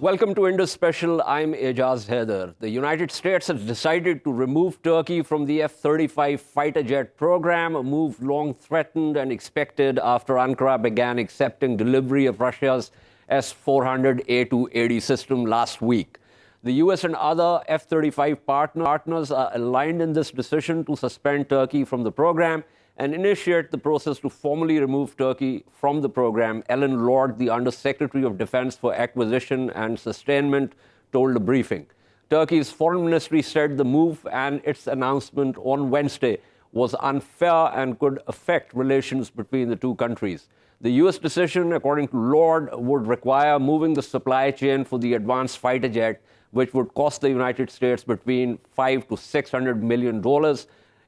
Welcome to Indus Special. I'm Ejaz Haider. The United States has decided to remove Turkey from the F-35 fighter jet program, a move long threatened and expected after Ankara began accepting delivery of Russia's S-400 A280 system last week. The US and other F-35 partners are aligned in this decision to suspend Turkey from the program and initiate the process to formally remove Turkey from the program. Ellen Lord, the Under-Secretary of Defense for Acquisition and Sustainment, told a briefing. Turkey's foreign ministry said the move and its announcement on Wednesday was unfair and could affect relations between the two countries. The US decision, according to Lord, would require moving the supply chain for the advanced fighter jet, which would cost the United States between $500 to $600 million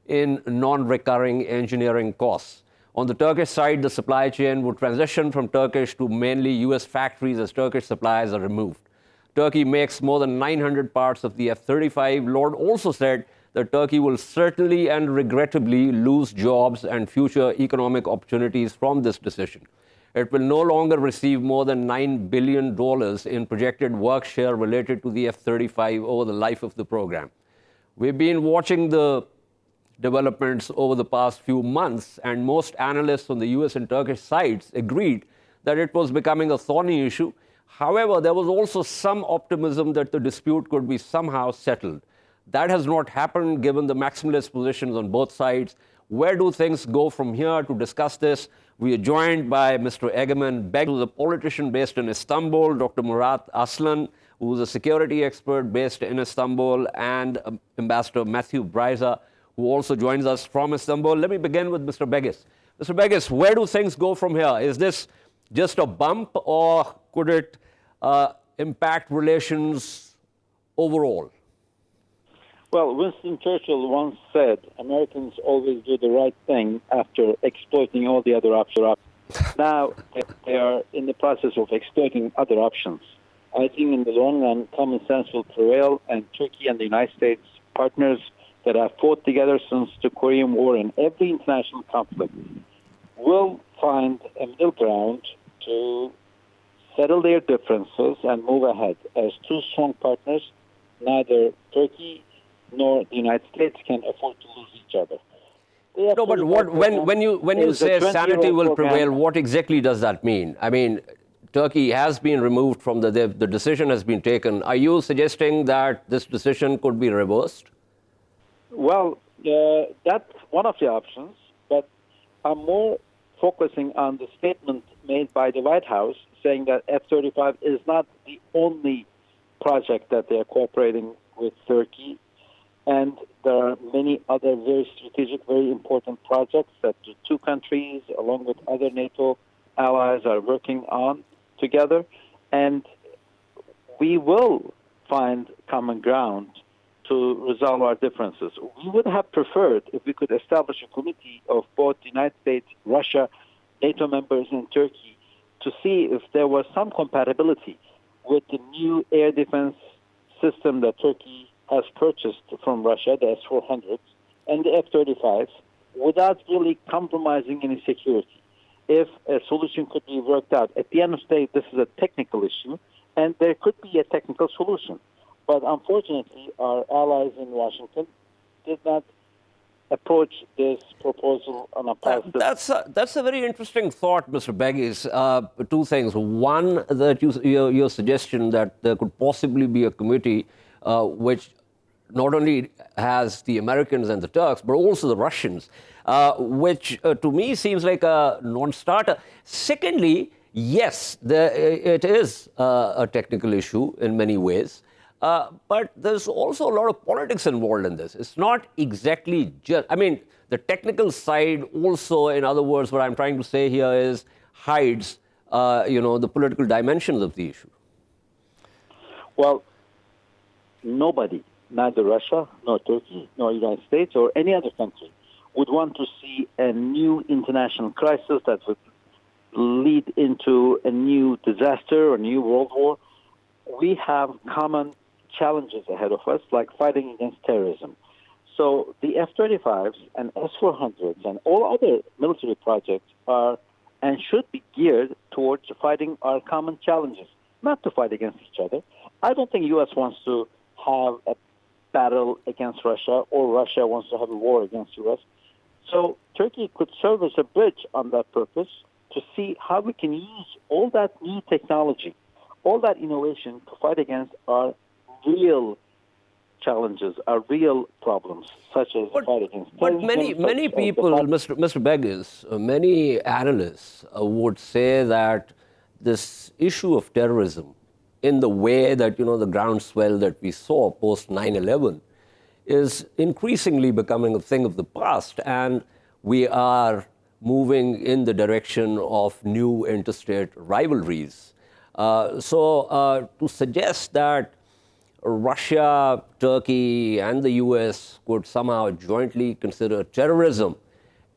in non-recurring engineering costs. On the Turkish side, the supply chain would transition from Turkish to mainly US factories as Turkish supplies are removed. Turkey makes more than 900 parts of the F-35. Lord also said that Turkey will certainly and regrettably lose jobs and future economic opportunities from this decision. It will no longer receive more than $9 billion in projected work share related to the F-35 over the life of the program. We've been watching the developments over the past few months, and most analysts on the US and Turkish sides agreed that it was becoming a thorny issue. However, there was also some optimism that the dispute could be somehow settled. That has not happened given the maximalist positions on both sides. Where do things go from here? To discuss this, we are joined by Mr. Egemen, who is a politician based in Istanbul, Dr. Murat Aslan, who is a security expert based in Istanbul, and Ambassador Mathew Bryza, who also joins us from Istanbul. Let me begin with Mr. Bagis. Mr. Bagis, where do things go from here? Is this just a bump, or could it impact relations overall? Well, Winston Churchill once said, Americans always do the right thing after exploiting all the other options. Now they are in the process of exploiting other options. I think in the long run, common sense will prevail, and Turkey and the United States, partners that have fought together since the Korean War and every international conflict, will find a middle ground to settle their differences and move ahead. As two strong partners, neither Turkey nor the United States can afford to lose each other. No, but when you say sanity will prevail, what exactly does that mean? I mean, Turkey has been removed from the decision has been taken. Are you suggesting that this decision could be reversed? Well, that's one of the options, but I'm more focusing on the statement made by the White House saying that F-35 is not the only project that they are cooperating with Turkey, and there are many other very strategic, very important projects that the two countries, along with other NATO allies, are working on together, and we will find common ground to resolve our differences. We would have preferred if we could establish a committee of both the United States, Russia, NATO members, and Turkey to see if there was some compatibility with the new air defense system that Turkey has purchased from Russia, the S-400s, and the F-35s, without really compromising any security. If a solution could be worked out, at the end of the day, this is a technical issue, and there could be a technical solution. But unfortunately, our allies in Washington did not approach this proposal on a positive. That's a very interesting thought, Mr. Bagis. Two things. One, that your suggestion that there could possibly be a committee which not only has the Americans and the Turks, but also the Russians, which to me seems like a non-starter. Secondly, yes, it is a technical issue in many ways. But there's also a lot of politics involved in this. It's not exactly just, I mean, the technical side also, in other words, what I'm trying to say here is hides, the political dimensions of the issue. Well, nobody, neither Russia, nor Turkey, nor the United States, or any other country, would want to see a new international crisis that would lead into a new disaster or new world war. We have common challenges ahead of us, like fighting against terrorism. So the F-35s and S-400s and all other military projects are and should be geared towards fighting our common challenges. not to fight against each other. I don't think U.S. wants to have a battle against Russia, or Russia wants to have a war against U.S. So Turkey could serve as a bridge on that purpose to see how we can use all that new technology, all that innovation to fight against our real challenges, our real problems, such as the fight against terrorism. But many people, Mr. Bagis, many analysts would say that this issue of terrorism, in the way that, the groundswell that we saw post 9/11, is increasingly becoming a thing of the past, and we are moving in the direction of new interstate rivalries. So to suggest that Russia, Turkey, and the US could somehow jointly consider terrorism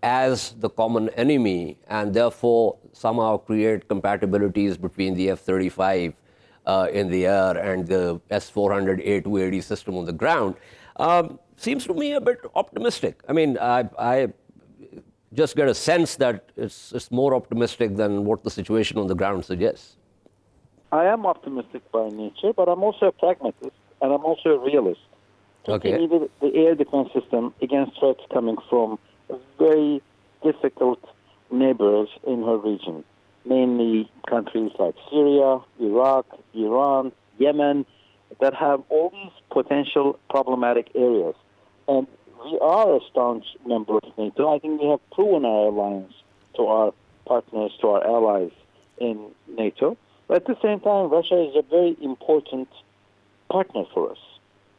as the common enemy and therefore somehow create compatibilities between the F-35 in the air and the S-400 A280 system on the ground seems to me a bit optimistic. I mean, I just get a sense that it's more optimistic than what the situation on the ground suggests. I am optimistic by nature, but I'm also a pragmatist, and I'm also a realist. Okay. We needed the air defense system against threats coming from very difficult neighbors in her region, mainly countries like Syria, Iraq, Iran, Yemen, that have all these potential problematic areas. And we are a staunch member of NATO. I think we have proven our alliance to our partners, to our allies in NATO. But at the same time, Russia is a very important partner for us.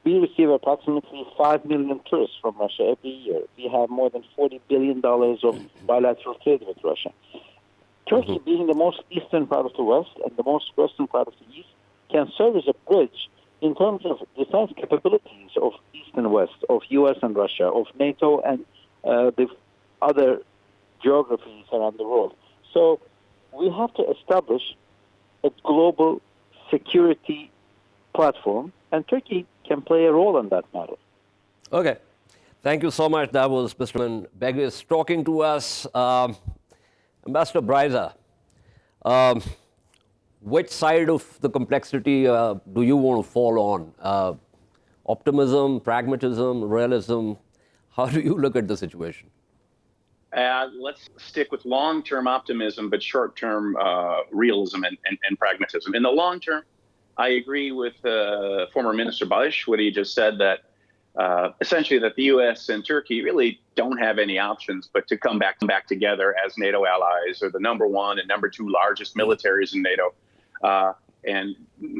We receive approximately 5 million tourists from Russia every year. We have more than $40 billion of bilateral trade with Russia. Turkey, being the most eastern part of the West and the most western part of the East, can serve as a bridge in terms of defense capabilities of East and West, of U.S. and Russia, of NATO and the other geographies around the world. So we have to establish a global security platform, and Turkey can play a role in that matter. Okay. Thank you so much. That was Mr. Bagis talking to us. Ambassador Bryza, which side of the complexity do you want to fall on? Optimism, pragmatism, realism? How do you look at the situation? Let's stick with long-term optimism, but short-term realism and pragmatism. In the long term, I agree with former Minister Bagis, what he just said, that essentially that the U.S. and Turkey really don't have any options but to come back together as NATO allies, or the number one and number two largest militaries in NATO. And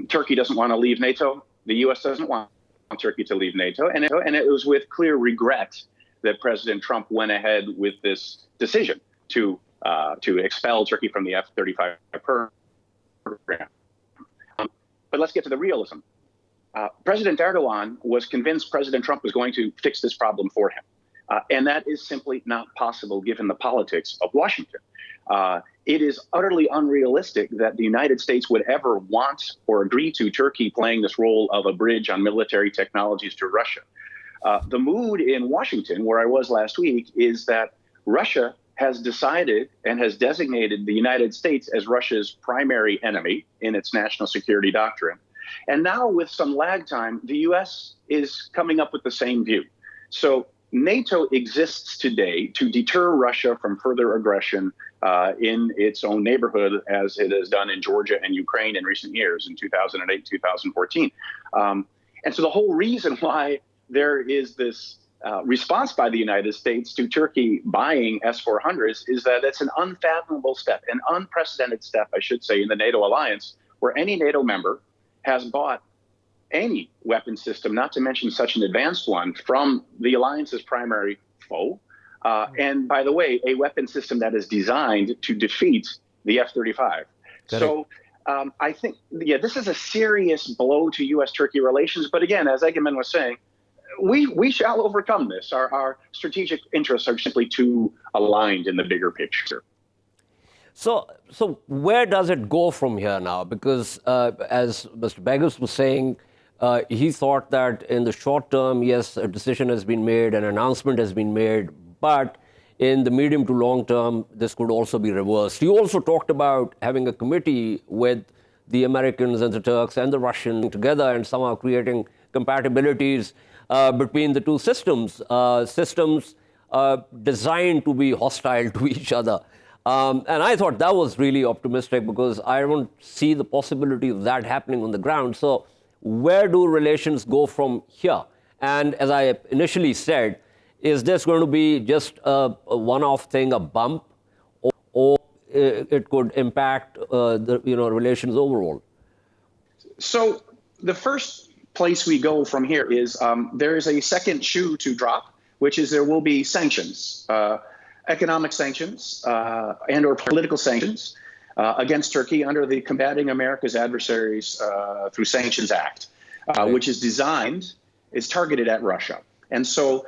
Turkey doesn't want to leave NATO. The U.S. doesn't want Turkey to leave NATO. And it was with clear regret that President Trump went ahead with this decision to expel Turkey from the F-35 program. But let's get to the realism. President Erdogan was convinced President Trump was going to fix this problem for him. And that is simply not possible given the politics of Washington. It is utterly unrealistic that the United States would ever want or agree to Turkey playing this role of a bridge on military technologies to Russia. The mood in Washington, where I was last week, is that Russia has decided and has designated the United States as Russia's primary enemy in its national security doctrine. And now, with some lag time, the U.S. is coming up with the same view. So NATO exists today to deter Russia from further aggression in its own neighborhood, as it has done in Georgia and Ukraine in recent years, in 2008, 2014. And so the whole reason why there is this response by the United States to Turkey buying S-400s is that it's an unfathomable step, an unprecedented step, I should say, in the NATO alliance, where any NATO member has bought any weapon system, not to mention such an advanced one, from the alliance's primary foe. And by the way, a weapon system that is designed to defeat the F-35. So I think, this is a serious blow to U.S.-Turkey relations. But again, as Egemen was saying, we shall overcome this. Our strategic interests are simply too aligned in the bigger picture. So where does it go from here now? Because as Mr. Bagis was saying, he thought that in the short term, yes, a decision has been made, an announcement has been made, but in the medium to long term, this could also be reversed. He also talked about having a committee with the Americans and the Turks and the Russians together and somehow creating compatibilities between the two systems, designed to be hostile to each other. And I thought that was really optimistic because I don't see the possibility of that happening on the ground. So where do relations go from here? And as I initially said, is this going to be just a one-off thing, a bump, or it could impact the relations overall? So the first place we go from here is there is a second shoe to drop, which is there will be sanctions, economic sanctions and or political sanctions against Turkey under the Combating America's Adversaries through Sanctions Act, which is targeted at Russia. And so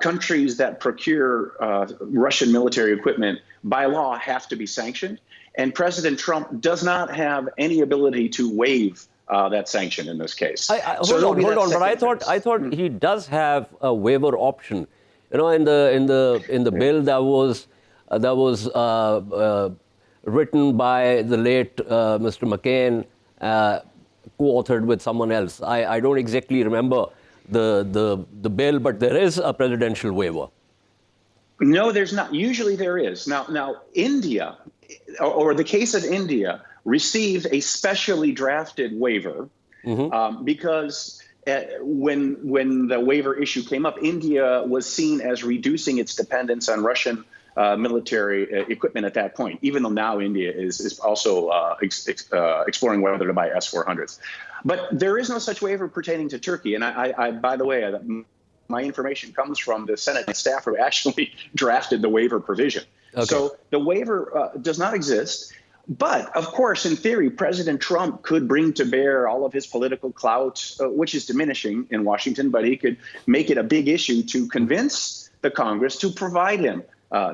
countries that procure Russian military equipment by law have to be sanctioned. And President Trump does not have any ability to waive that sanction in this case. Hold on. But I thought he does have a waiver option. In the bill that was written by the late Mr. McCain, co-authored with someone else. I don't exactly remember the bill, but there is a presidential waiver. No, there's not. Usually there is. Now India, or the case of India, received a specially drafted waiver because when the waiver issue came up, India was seen as reducing its dependence on Russian military equipment at that point, even though now India is also exploring whether to buy S-400s. But there is no such waiver pertaining to Turkey. And I by the way, my information comes from the Senate staff who actually drafted the waiver provision. Okay. So the waiver does not exist. But, of course, in theory, President Trump could bring to bear all of his political clout, which is diminishing in Washington, but he could make it a big issue to convince the Congress to provide him,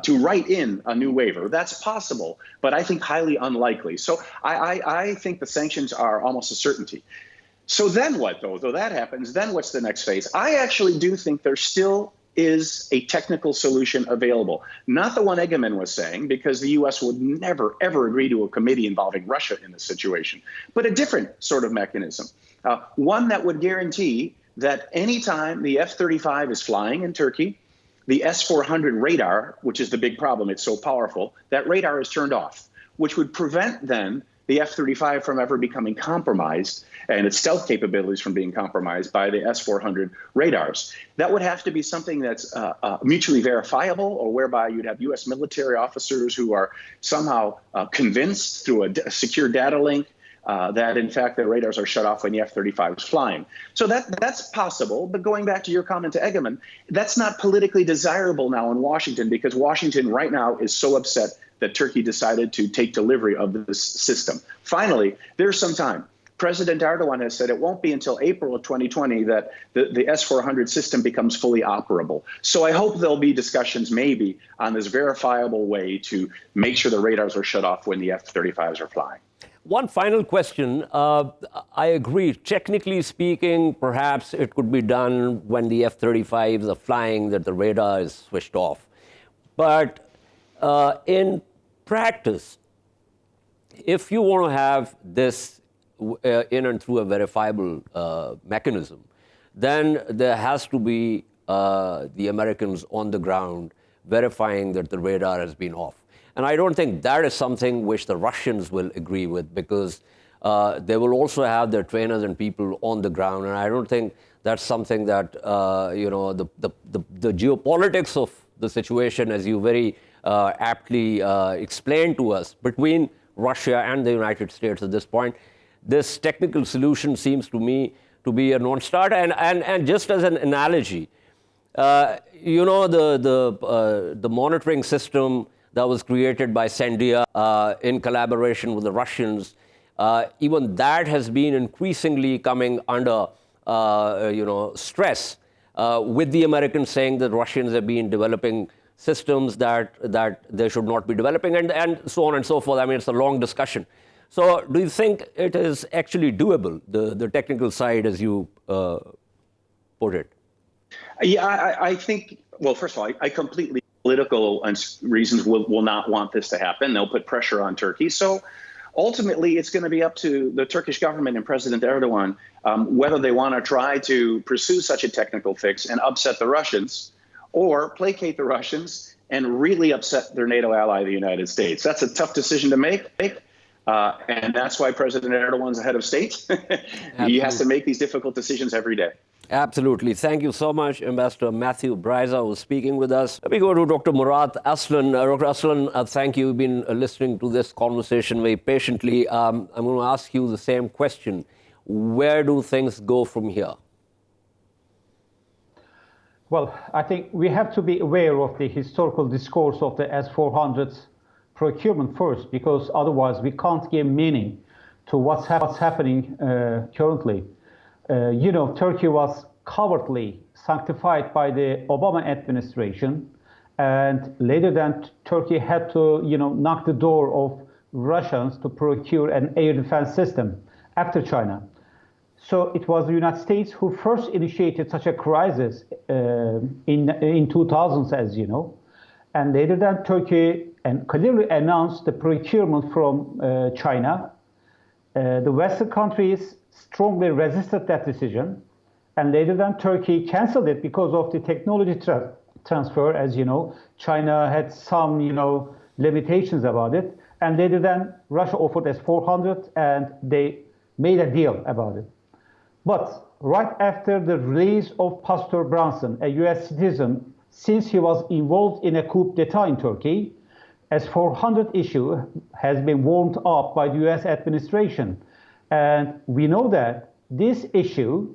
to write in a new waiver. That's possible, but I think highly unlikely. So I think the sanctions are almost a certainty. So then what, though? Though that happens, then what's the next phase? I actually do think there still is a technical solution available. Not the one Egemen was saying, because the U.S. would never, ever agree to a committee involving Russia in this situation, but a different sort of mechanism. One that would guarantee that anytime the F-35 is flying in Turkey, the S-400 radar, which is the big problem, it's so powerful, that radar is turned off, which would prevent then the F-35 from ever becoming compromised and its stealth capabilities from being compromised by the S-400 radars. That would have to be something that's mutually verifiable, or whereby you'd have U.S. military officers who are somehow convinced through a secure data link that, in fact, the radars are shut off when the F-35 is flying. So that's possible. But going back to your comment to Egemen, that's not politically desirable now in Washington, because Washington right now is so upset that Turkey decided to take delivery of this system. Finally, there's some time. President Erdogan has said it won't be until April of 2020 that the S-400 system becomes fully operable. So I hope there'll be discussions maybe on this verifiable way to make sure the radars are shut off when the F-35s are flying. One final question. I agree. Technically speaking, perhaps it could be done when the F-35s are flying, that the radar is switched off. But in practice, if you want to have this in and through a verifiable mechanism, then there has to be the Americans on the ground verifying that the radar has been off. And I don't think that is something which the Russians will agree with, because they will also have their trainers and people on the ground. And I don't think that's something that, the geopolitics of the situation, as you very aptly explained to us, between Russia and the United States at this point, this technical solution seems to me to be a non-starter. And just as an analogy, the monitoring system that was created by Sandia in collaboration with the Russians, even that has been increasingly coming under stress, with the Americans saying that Russians have been developing systems that they should not be developing, and so on and so forth. I mean, it's a long discussion. So do you think it is actually doable, the technical side, as you put it? Yeah, I think, well, first of all, I completely, political reasons will not want this to happen. They'll put pressure on Turkey. So Ultimately, it's going to be up to the Turkish government and President Erdogan whether they want to try to pursue such a technical fix and upset the Russians, or placate the Russians and really upset their NATO ally, the United States. That's a tough decision to make. And that's why President Erdogan's the head of state. He has to make these difficult decisions every day. Absolutely. Thank you so much, Ambassador Mathew Bryza, who was speaking with us. Let me go to Dr. Murat Aslan. Dr. Aslan, thank you. You've been listening to this conversation very patiently. I'm going to ask you the same question. Where do things go from here? Well, I think we have to be aware of the historical discourse of the S-400 procurement first, because otherwise we can't give meaning to what's happening currently. Turkey was covertly sanctified by the Obama administration, and later then Turkey had to, knock the door of Russians to procure an air defense system after China. So it was the United States who first initiated such a crisis in 2000s, as you know, and later then Turkey clearly announced the procurement from China. The Western countries strongly resisted that decision, and later then Turkey canceled it because of the technology transfer. As you know, China had some, limitations about it, and later then Russia offered S-400, and they made a deal about it. But right after the release of Pastor Brunson, a U.S. citizen, since he was involved in a coup d'etat in Turkey, S-400 issue has been warmed up by the U.S. administration. And we know that this issue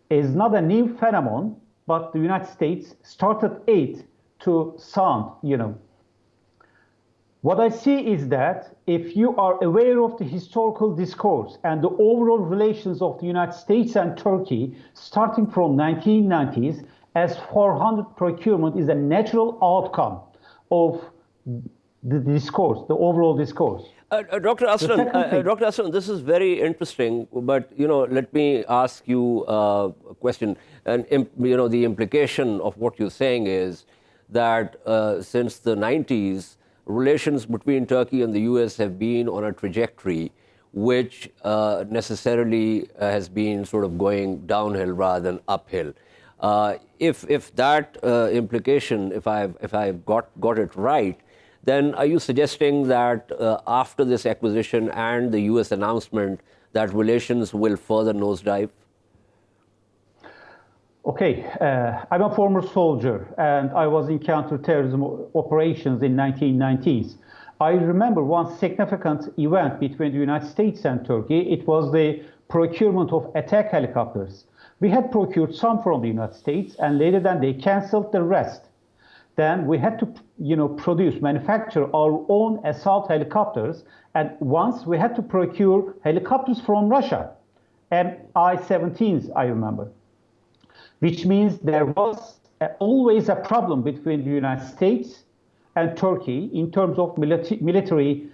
is not a new phenomenon, but the United States started it to sound, What I see is that if you are aware of the historical discourse and the overall relations of the United States and Turkey, starting from 1990s, S-400 procurement is a natural outcome of the discourse, the overall discourse. Dr. Aslan, this is very interesting, but let me ask you a question. And the implication of what you're saying is that since the 90s, relations between Turkey and the U.S. have been on a trajectory which necessarily has been sort of going downhill rather than uphill. If that implication, if I've got it right, then are you suggesting that after this acquisition and the U.S. announcement that relations will further nosedive? Okay, I'm a former soldier, and I was in counterterrorism operations in 1990s. I remember one significant event between the United States and Turkey. It was the procurement of attack helicopters. We had procured some from the United States, and later then they canceled the rest. Then we had to, manufacture our own assault helicopters, and once we had to procure helicopters from Russia, Mi-17s, I remember. Which means there was always a problem between the United States and Turkey in terms of military,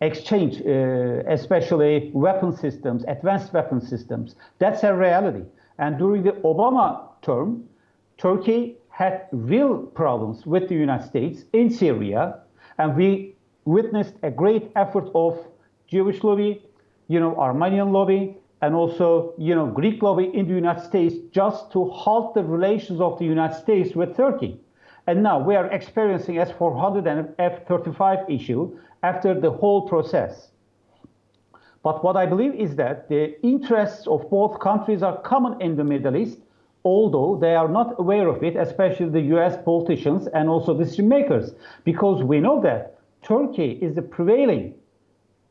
exchange, especially weapon systems, advanced weapon systems. That's a reality. And during the Obama term, Turkey had real problems with the United States in Syria, and we witnessed a great effort of Jewish lobby, Armenian lobby, and also, Greek lobby in the United States just to halt the relations of the United States with Turkey. And now we are experiencing S-400 and F-35 issue after the whole process. But what I believe is that the interests of both countries are common in the Middle East, although they are not aware of it, especially the US politicians and also decision makers, because we know that Turkey is the prevailing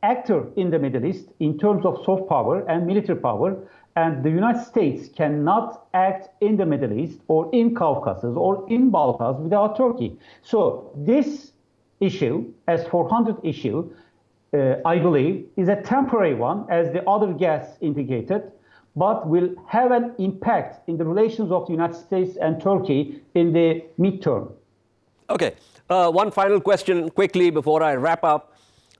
actor in the Middle East in terms of soft power and military power, and the United States cannot act in the Middle East or in Caucasus or in Balkans without Turkey. So this issue, S-400 issue, I believe, is a temporary one, as the other guests indicated, but will have an impact in the relations of the United States and Turkey in the midterm. Okay, one final question quickly before I wrap up.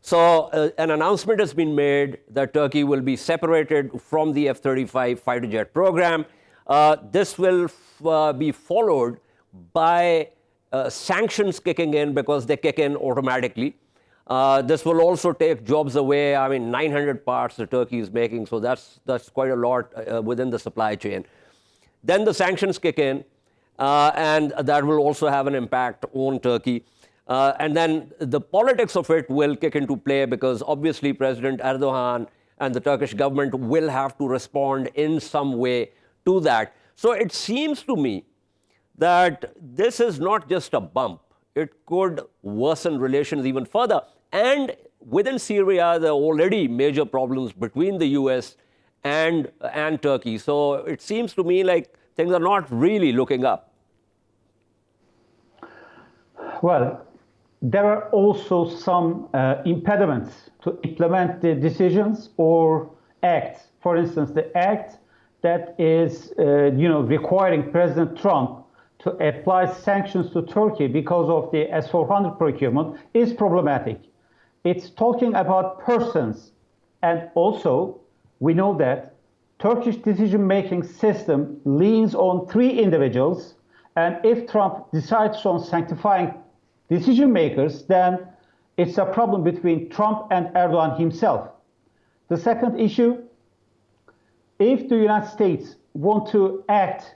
So an announcement has been made that Turkey will be separated from the F-35 fighter jet program. This will be followed by sanctions kicking in, because they kick in automatically. This will also take jobs away. I mean, 900 parts that Turkey is making, so that's quite a lot within the supply chain. Then the sanctions kick in, and that will also have an impact on Turkey. And then the politics of it will kick into play because obviously President Erdogan and the Turkish government will have to respond in some way to that. So it seems to me that this is not just a bump. It could worsen relations even further. And within Syria, there are already major problems between the US and Turkey. So it seems to me like things are not really looking up. Well, there are also some impediments to implement the decisions or acts. For instance, the act that is requiring President Trump to apply sanctions to Turkey because of the S-400 procurement is problematic. It's talking about persons, and also we know that Turkish decision-making system leans on 3 individuals, and if Trump decides on sanctifying decision makers, then it's a problem between Trump and Erdogan himself. The second issue, if the United States want to act,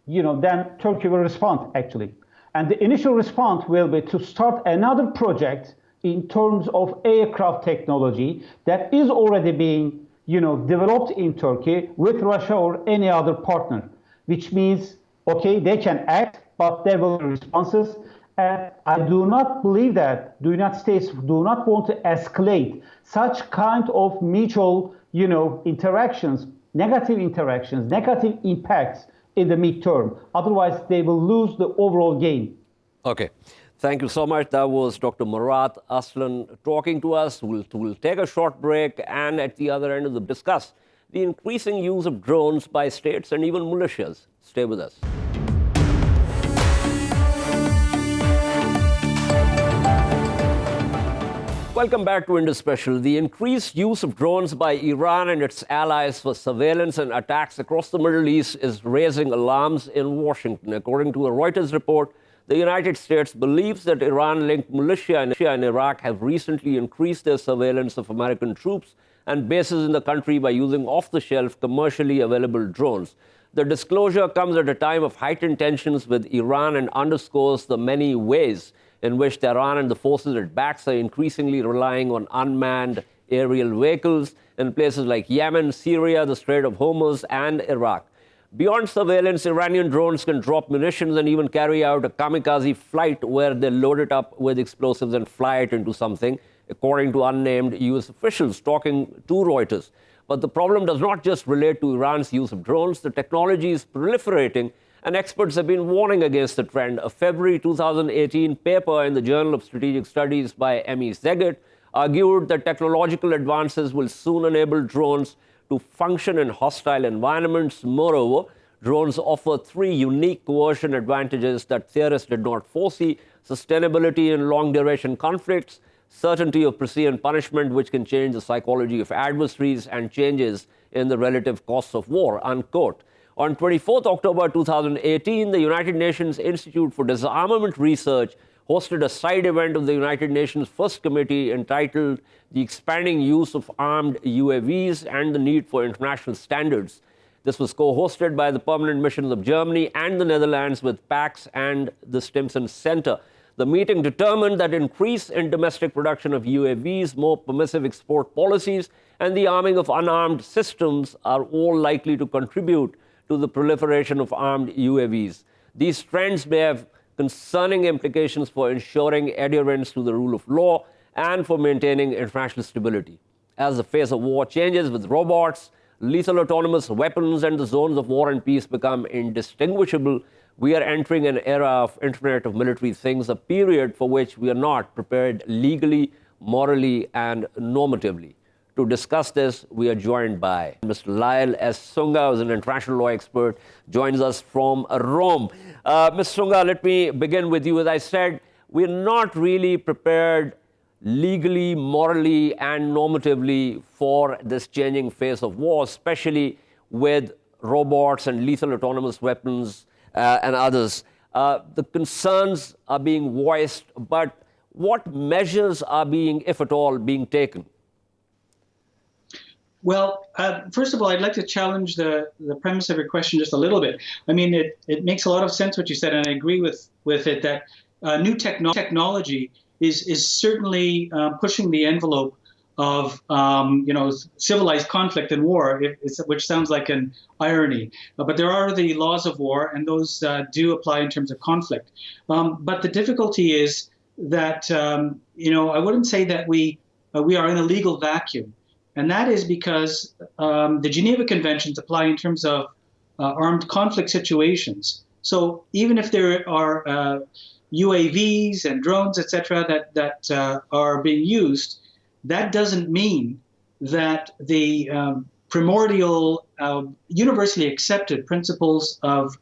then Turkey will respond, actually. And the initial response will be to start another project in terms of aircraft technology that is already being, developed in Turkey with Russia or any other partner, which means, okay, they can act, but there will be responses. And I do not believe that the United States do not want to escalate such kind of mutual, interactions, negative impacts in the midterm. Otherwise, they will lose the overall game. Okay. Thank you so much. That was Dr. Murat Aslan talking to us. We'll take a short break and at the other end of the discuss the increasing use of drones by states and even militias. Stay with us. Welcome back to Indus Special. The increased use of drones by Iran and its allies for surveillance and attacks across the Middle East is raising alarms in Washington. According to a Reuters report, the United States believes that Iran-linked militia in Iraq have recently increased their surveillance of American troops and bases in the country by using off-the-shelf, commercially available drones. The disclosure comes at a time of heightened tensions with Iran and underscores the many ways in which Tehran and the forces it backs are increasingly relying on unmanned aerial vehicles in places like Yemen, Syria, the Strait of Hormuz, and Iraq. Beyond surveillance, Iranian drones can drop munitions and even carry out a kamikaze flight where they load it up with explosives and fly it into something, according to unnamed US officials talking to Reuters. But the problem does not just relate to Iran's use of drones. The technology is proliferating, and experts have been warning against the trend. A February 2018 paper in the Journal of Strategic Studies by Emi Zeget argued that technological advances will soon enable drones to function in hostile environments. Moreover, drones offer 3 unique coercion advantages that theorists did not foresee: sustainability in long-duration conflicts, certainty of precision punishment, which can change the psychology of adversaries, and changes in the relative costs of war, unquote. On 24th October 2018, the United Nations Institute for Disarmament Research hosted a side event of the United Nations First Committee entitled The Expanding Use of Armed UAVs and the Need for International Standards. This was co-hosted by the permanent missions of Germany and the Netherlands with PAX and the Stimson Center. The meeting determined that increase in domestic production of UAVs, more permissive export policies, and the arming of unarmed systems are all likely to contribute to the proliferation of armed UAVs. These trends may have concerning implications for ensuring adherence to the rule of law and for maintaining international stability. As the face of war changes with robots, lethal autonomous weapons, and the zones of war and peace become indistinguishable, we are entering an era of Internet of Military Things, a period for which we are not prepared legally, morally, and normatively. To discuss this, we are joined by Mr. Lyal S. Sunga, who's an international law expert, joins us from Rome. Ms. Sunga, let me begin with you. As I said, we're not really prepared legally, morally, and normatively for this changing face of war, especially with robots and lethal autonomous weapons and others. The concerns are being voiced, but what measures are being, if at all, being taken? Well, first of all, I'd like to challenge the premise of your question just a little bit. I mean, it makes a lot of sense what you said, and I agree with it that new technology is certainly pushing the envelope of civilized conflict and war, which sounds like an irony. But there are the laws of war, and those do apply in terms of conflict. But the difficulty is that I wouldn't say that we are in a legal vacuum. And that is because the Geneva Conventions apply in terms of armed conflict situations. So even if there are UAVs and drones, etc., that are being used, that doesn't mean that the primordial, universally accepted principles of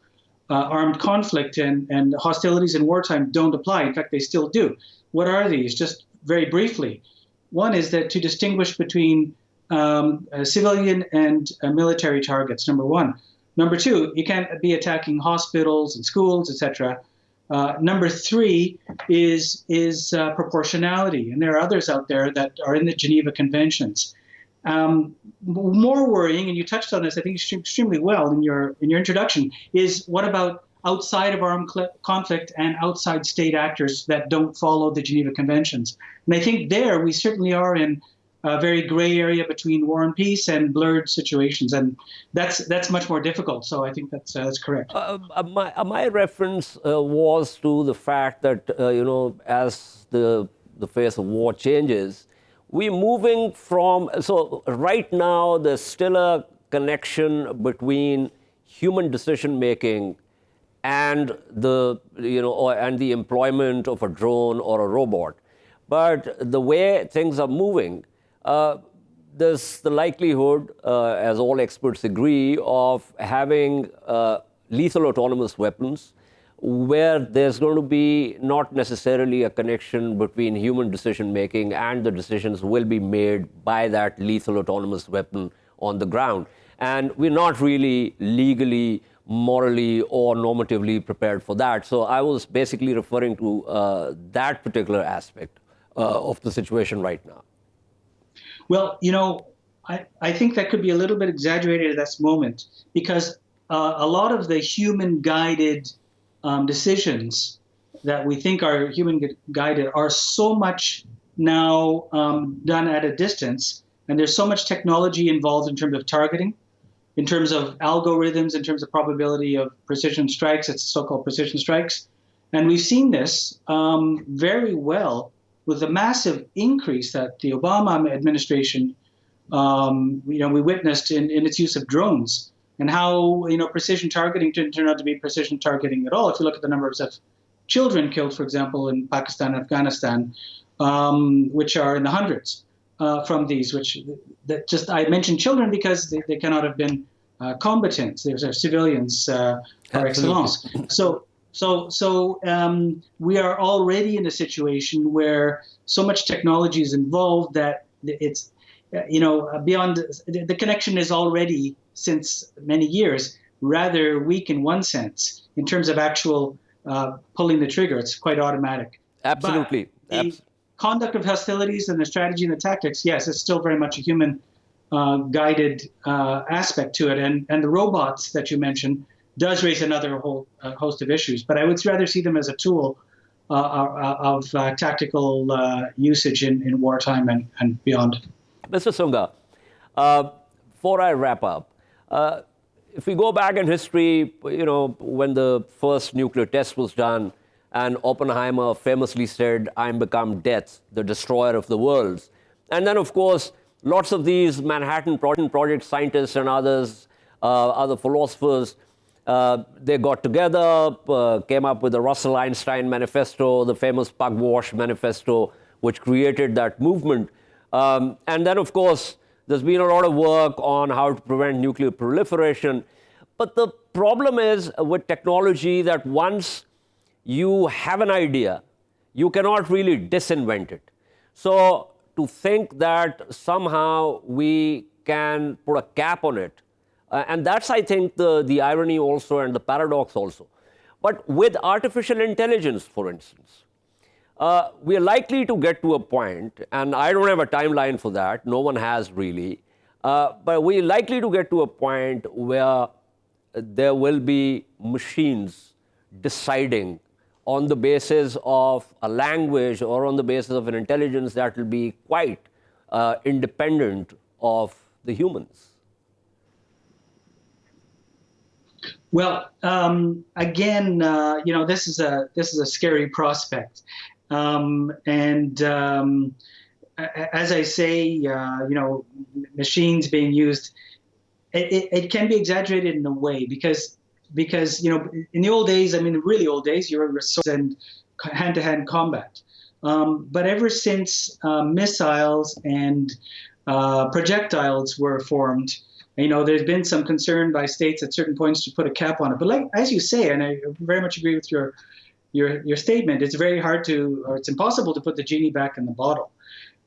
armed conflict and hostilities in wartime don't apply. In fact, they still do. What are these? Just very briefly. One is that to distinguish between civilian and military targets, number one. Number two, you can't be attacking hospitals and schools, etc. Number three is proportionality, and there are others out there that are in the Geneva Conventions. More worrying, and you touched on this, I think, extremely well in your introduction, is what about outside of armed conflict and outside state actors that don't follow the Geneva Conventions? And I think there we certainly are in a very gray area between war and peace and blurred situations, and that's much more difficult. So I think that's correct. My reference was to the fact that as the face of war changes, we're moving from. So right now, there's still a connection between human decision making and the employment of a drone or a robot, but the way things are moving. There's the likelihood, as all experts agree, of having lethal autonomous weapons where there's going to be not necessarily a connection between human decision making and the decisions will be made by that lethal autonomous weapon on the ground. And we're not really legally, morally, or normatively prepared for that. So I was basically referring to that particular aspect of the situation right now. Well, I think that could be a little bit exaggerated at this moment because a lot of the human-guided decisions that we think are human-guided are so much now done at a distance, and there's so much technology involved in terms of targeting, in terms of algorithms, in terms of probability of precision strikes, it's so-called precision strikes. And we've seen this very well with the massive increase that the Obama administration, we witnessed in its use of drones, and how precision targeting didn't turn out to be precision targeting at all. If you look at the numbers of children killed, for example, in Pakistan and Afghanistan, which are in the hundreds from these, I mentioned children because they cannot have been combatants. These are civilians par excellence. So we are already in a situation where so much technology is involved that it's, beyond, the connection is already, since many years, rather weak in one sense. In terms of actual pulling the trigger, it's quite automatic. Absolutely. But the conduct of hostilities and the strategy and the tactics, yes, it's still very much a human guided aspect to it. And the robots that you mentioned does raise another whole host of issues, but I would rather see them as a tool of tactical usage in wartime and beyond. Mr. Sunga, before I wrap up, if we go back in history, when the first nuclear test was done, and Oppenheimer famously said, "I'm become death, the destroyer of the worlds." And then, of course, lots of these Manhattan Project scientists and others, other philosophers, they got together, came up with the Russell-Einstein Manifesto, the famous Pugwash Manifesto, which created that movement. And then, of course, there's been a lot of work on how to prevent nuclear proliferation. But the problem is with technology that once you have an idea, you cannot really disinvent it. So to think that somehow we can put a cap on it, and that's, I think, the irony also and the paradox also. But with artificial intelligence, for instance, we are likely to get to a point, and I don't have a timeline for that, no one has really, but we're likely to get to a point where there will be machines deciding on the basis of a language or on the basis of an intelligence that will be quite independent of the humans. Well, again, this is a scary prospect, and as I say, machines being used, it can be exaggerated in a way because in the old days, the really old days, you were swords and hand-to-hand combat, but ever since missiles and projectiles were formed, there's been some concern by states at certain points to put a cap on it. But as you say, and I very much agree with your statement, it's very hard or it's impossible to put the genie back in the bottle.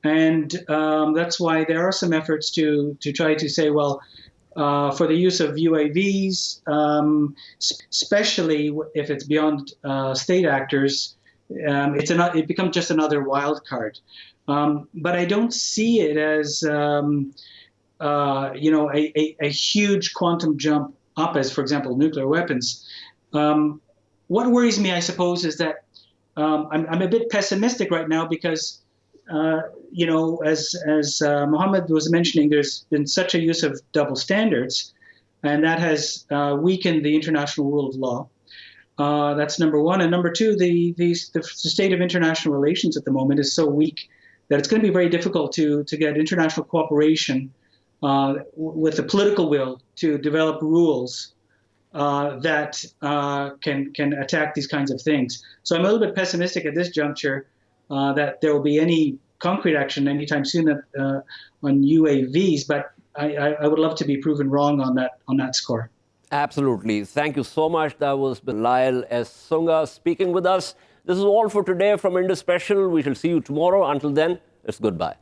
And that's why there are some efforts to try to say, well, for the use of UAVs, especially if it's beyond state actors, it becomes just another wild card. But I don't see it as a huge quantum jump up as, for example, nuclear weapons. What worries me, I suppose, is that I'm a bit pessimistic right now because, as Mohammed was mentioning, there's been such a use of double standards, and that has weakened the international rule of law. That's number one. And number two, the state of international relations at the moment is so weak that it's going to be very difficult to get international cooperation with the political will to develop rules that can attack these kinds of things. So I'm a little bit pessimistic at this juncture that there will be any concrete action anytime soon on UAVs, but I would love to be proven wrong on that score. Absolutely. Thank you so much. That was Lyal S. Sunga speaking with us. This is all for today from Indus Special. We shall see you tomorrow. Until then, it's goodbye.